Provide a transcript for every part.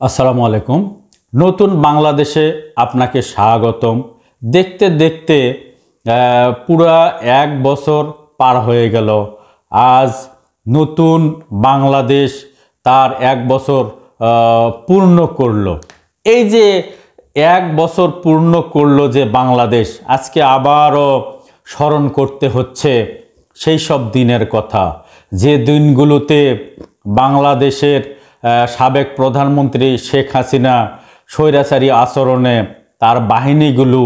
আসসালামু আলাইকুম। নতুন বাংলাদেশে আপনাকে স্বাগতম। দেখতে দেখতে পুরা এক বছর পার হয়ে গেল। আজ নতুন বাংলাদেশ তার এক বছর পূর্ণ করলো। এই যে এক বছর পূর্ণ করলো যে বাংলাদেশ, আজকে আবারও স্মরণ করতে হচ্ছে সেই সব দিনের কথা, যে দিনগুলোতে বাংলাদেশের সাবেক প্রধানমন্ত্রী শেখ হাসিনা স্বৈরাচারী আচরণে তার বাহিনীগুলো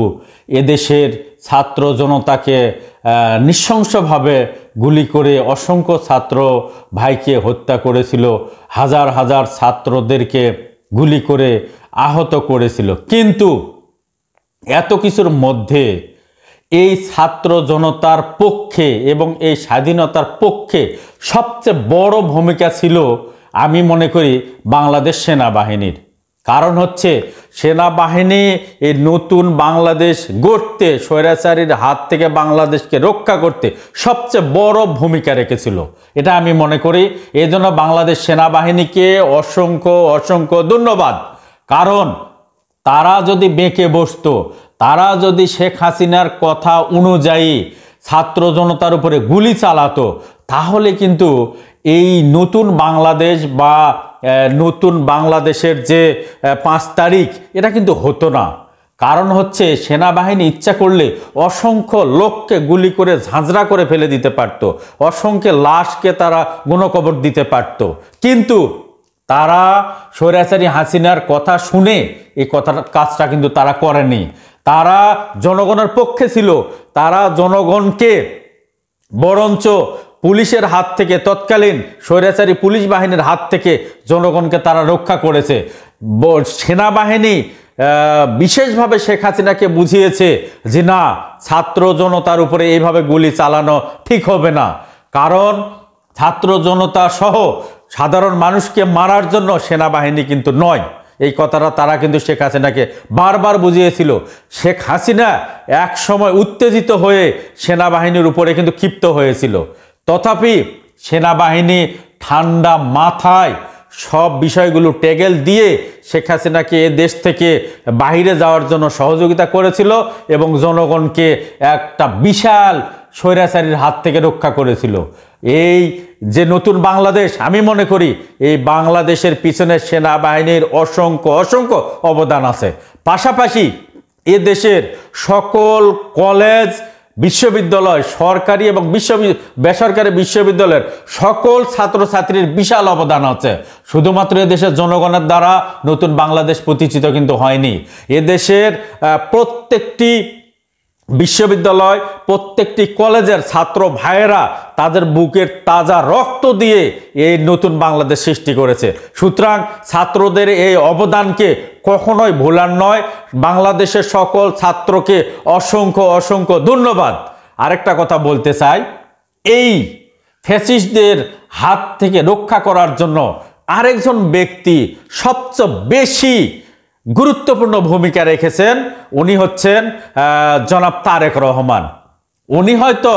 এদেশের ছাত্র জনতাকে নৃশংসভাবে গুলি করে অসংখ্য ছাত্র ভাইকে হত্যা করেছিল, হাজার হাজার ছাত্রদেরকে গুলি করে আহত করেছিল। কিন্তু এত কিছুর মধ্যে এই ছাত্র জনতার পক্ষে এবং এই স্বাধীনতার পক্ষে সবচেয়ে বড় ভূমিকা ছিল আমি মনে করি বাংলাদেশ সেনাবাহিনীর। কারণ হচ্ছে সেনাবাহিনী এই নতুন বাংলাদেশ গড়তে, স্বৈরাচারীর হাত থেকে বাংলাদেশকে রক্ষা করতে সবচেয়ে বড় ভূমিকা রেখেছিল, এটা আমি মনে করি। এই জন্য বাংলাদেশ সেনাবাহিনীকে অসংখ্য অসংখ্য ধন্যবাদ। কারণ তারা যদি বেঁকে বসতো, তারা যদি শেখ হাসিনার কথা অনুযায়ী ছাত্র জনতার উপরে গুলি চালাতো, তাহলে কিন্তু এই নতুন বাংলাদেশ বা নতুন বাংলাদেশের যে 5 তারিখ, এটা কিন্তু হতো না। কারণ হচ্ছে সেনাবাহিনী ইচ্ছা করলে অসংখ্য লোককে গুলি করে ঝাঁঝরা করে ফেলে দিতে পারত, অসংখ্য লাশকে তারা গণকবর দিতে পারত। কিন্তু তারা স্বৈরাচারী হাসিনার কথা শুনে এই কাজটা কিন্তু তারা করেনি। তারা জনগণের পক্ষে ছিল। তারা জনগণকে বরঞ্চ পুলিশের হাত থেকে, তৎকালীন স্বৈরাচারী পুলিশ বাহিনীর হাত থেকে জনগণকে তারা রক্ষা করেছে। সেনাবাহিনী বিশেষভাবে শেখ হাসিনাকে বুঝিয়েছে যে না, ছাত্র জনতার উপরে এইভাবে গুলি চালানো ঠিক হবে না। কারণ ছাত্র জনতা সহ সাধারণ মানুষকে মারার জন্য সেনাবাহিনী কিন্তু নয়। এই কথাটা তারা কিন্তু শেখ হাসিনাকে বারবার বুঝিয়েছিল। শেখ হাসিনা এক সময় উত্তেজিত হয়ে সেনাবাহিনীর উপরে কিন্তু ক্ষিপ্ত হয়েছিল। তথাপি সেনাবাহিনী ঠান্ডা মাথায় সব বিষয়গুলো টেগেল দিয়ে শেখ হাসিনাকে এ দেশ থেকে বাইরে যাওয়ার জন্য সহযোগিতা করেছিল এবং জনগণকে একটা বিশাল স্বৈরাচারীর হাত থেকে রক্ষা করেছিল। এই যে নতুন বাংলাদেশ, আমি মনে করি এই বাংলাদেশের পিছনে সেনাবাহিনীর অসংখ্য অসংখ্য অবদান আছে। পাশাপাশি এ দেশের সকল কলেজ, বিশ্ববিদ্যালয়, সরকারি এবং বেসরকারি বিশ্ববিদ্যালয়ের সকল ছাত্রছাত্রীর বিশাল অবদান আছে। শুধুমাত্র এদেশের জনগণের দ্বারা নতুন বাংলাদেশ প্রতিষ্ঠিত কিন্তু হয়নি। এদেশের প্রত্যেকটি বিশ্ববিদ্যালয়, প্রত্যেকটি কলেজের ছাত্র ভাইয়েরা তাদের বুকের তাজা রক্ত দিয়ে এই নতুন বাংলাদেশ সৃষ্টি করেছে। সুতরাং ছাত্রদের এই অবদানকে কখনোই ভোলার নয়। বাংলাদেশের সকল ছাত্রকে অসংখ্য অসংখ্য ধন্যবাদ। আরেকটা কথা বলতে চাই, এই ফ্যাসিস্টদের হাত থেকে রক্ষা করার জন্য আরেকজন ব্যক্তি সবচেয়ে বেশি গুরুত্বপূর্ণ ভূমিকা রেখেছেন। উনি হচ্ছেন জনাব তারেক রহমান। উনি হয়তো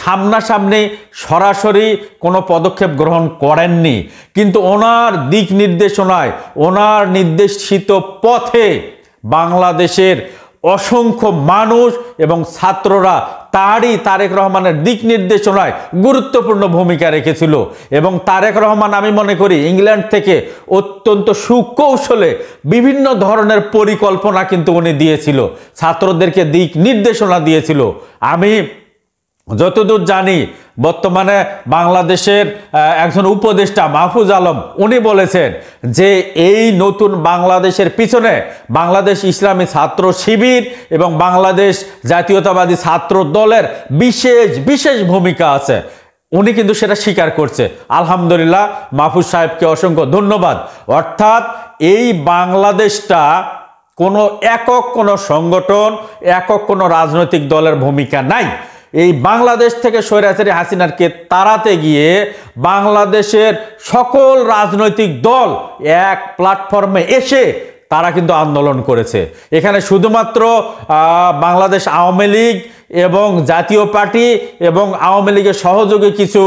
সামনাসামনি সরাসরি কোনো পদক্ষেপ গ্রহণ করেননি, কিন্তু ওনার দিক নির্দেশনায়, ওনার নির্দেশিত পথে বাংলাদেশের অসংখ্য মানুষ এবং ছাত্ররা তারেক রহমানের দিক নির্দেশনায় গুরুত্বপূর্ণ ভূমিকা রেখেছিল। এবং তারেক রহমান আমি মনে করি ইংল্যান্ড থেকে অত্যন্ত সুকৌশলে বিভিন্ন ধরনের পরিকল্পনা কিন্তু উনি দিয়েছিল, ছাত্রদেরকে দিক নির্দেশনা দিয়েছিল। আমি যতদূর জানি বর্তমানে বাংলাদেশের একজন উপদেষ্টা মাহফুজ আলম, উনি বলেছেন যে এই নতুন বাংলাদেশের পিছনে বাংলাদেশ ইসলামী ছাত্র শিবির এবং বাংলাদেশ জাতীয়তাবাদী ছাত্র দলের বিশেষ বিশেষ ভূমিকা আছে। উনি কিন্তু সেটা স্বীকার করছে। আলহামদুলিল্লাহ, মাহফুজ সাহেবকে অসংখ্য ধন্যবাদ। অর্থাৎ এই বাংলাদেশটা কোনো একক কোনো সংগঠন, একক কোনো রাজনৈতিক দলের ভূমিকা নাই। এই বাংলাদেশ থেকে স্বৈরাচারী হাসিনাকে তাড়াতে গিয়ে বাংলাদেশের সকল রাজনৈতিক দল এক প্ল্যাটফর্মে এসে তারা কিন্তু আন্দোলন করেছে। এখানে শুধুমাত্র বাংলাদেশ আওয়ামী লীগ এবং জাতীয় পার্টি এবং আওয়ামী লীগের সহযোগী কিছু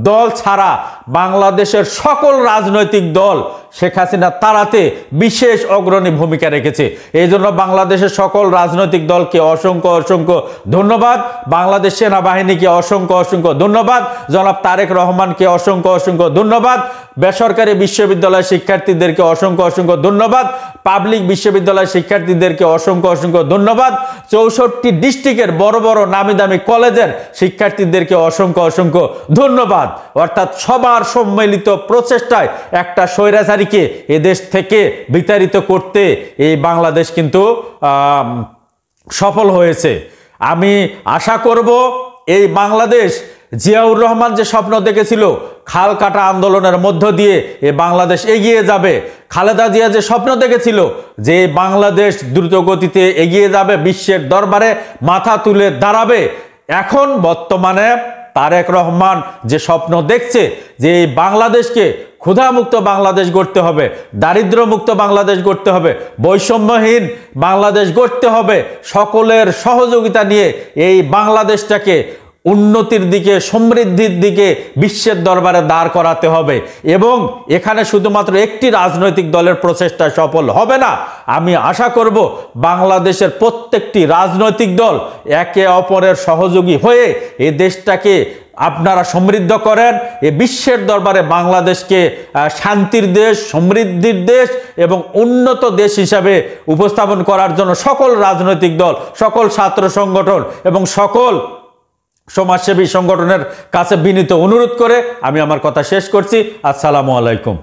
দল ছাড়া বাংলাদেশের সকল রাজনৈতিক দল শেখ হাসিনা তাড়াতে বিশেষ অগ্রণী ভূমিকা রেখেছে। এই জন্য বাংলাদেশের সকল রাজনৈতিক দলকে অসংখ্য অসংখ্য ধন্যবাদ, বাংলাদেশ সেনাবাহিনীকে অসংখ্য অসংখ্য ধন্যবাদ, জনাব তারেক রহমানকে অসংখ্য অসংখ্য ধন্যবাদ, বেসরকারি বিশ্ববিদ্যালয়ের শিক্ষার্থীদেরকে অসংখ্য অসংখ্য ধন্যবাদ, পাবলিক বিশ্ববিদ্যালয়ের শিক্ষার্থীদেরকে অসংখ্য অসংখ্য ধন্যবাদ, 64 ডিস্ট্রিক্টের বড় বড় নামি দামি কলেজের শিক্ষার্থীদেরকে অসংখ্য অসংখ্য ধন্যবাদ। অর্থাৎ সবার সম্মিলিত প্রচেষ্টায় একটা স্বৈরাচারীকে এদেশ থেকে বিতাড়িত করতে এই বাংলাদেশ কিন্তু সফল হয়েছে। আমি আশা করব এই বাংলাদেশ জিয়াউর রহমান যে স্বপ্ন দেখেছিল খাল কাটা আন্দোলনের মধ্য দিয়ে এ বাংলাদেশ এগিয়ে যাবে, খালেদা জিয়া যে স্বপ্ন দেখেছিল যে বাংলাদেশ দ্রুত গতিতে এগিয়ে যাবে, বিশ্বের দরবারে মাথা তুলে দাঁড়াবে, এখন বর্তমানে তারেক রহমান যে স্বপ্ন দেখছে যে এই বাংলাদেশকে ক্ষুধামুক্ত বাংলাদেশ গড়তে হবে, দারিদ্র্যমুক্ত বাংলাদেশ গড়তে হবে, বৈষম্যহীন বাংলাদেশ গড়তে হবে, সকলের সহযোগিতা নিয়ে এই বাংলাদেশটাকে উন্নতির দিকে, সমৃদ্ধির দিকে বিশ্বের দরবারে দাঁড় করাতে হবে। এবং এখানে শুধুমাত্র একটি রাজনৈতিক দলের প্রচেষ্টা সফল হবে না, আমি আশা করব বাংলাদেশের প্রত্যেকটি রাজনৈতিক দল একে অপরের সহযোগী হয়ে এই দেশটাকে আপনারা সমৃদ্ধ করেন, এ বিশ্বের দরবারে বাংলাদেশকে শান্তির দেশ, সমৃদ্ধির দেশ এবং উন্নত দেশ হিসাবে উপস্থাপন করার জন্য সকল রাজনৈতিক দল, সকল ছাত্র সংগঠন এবং সকল সমাজসেবী সংগঠনের কাছে বিনীত অনুরোধ করে আমি আমার কথা শেষ করছি। আসসালামু আলাইকুম।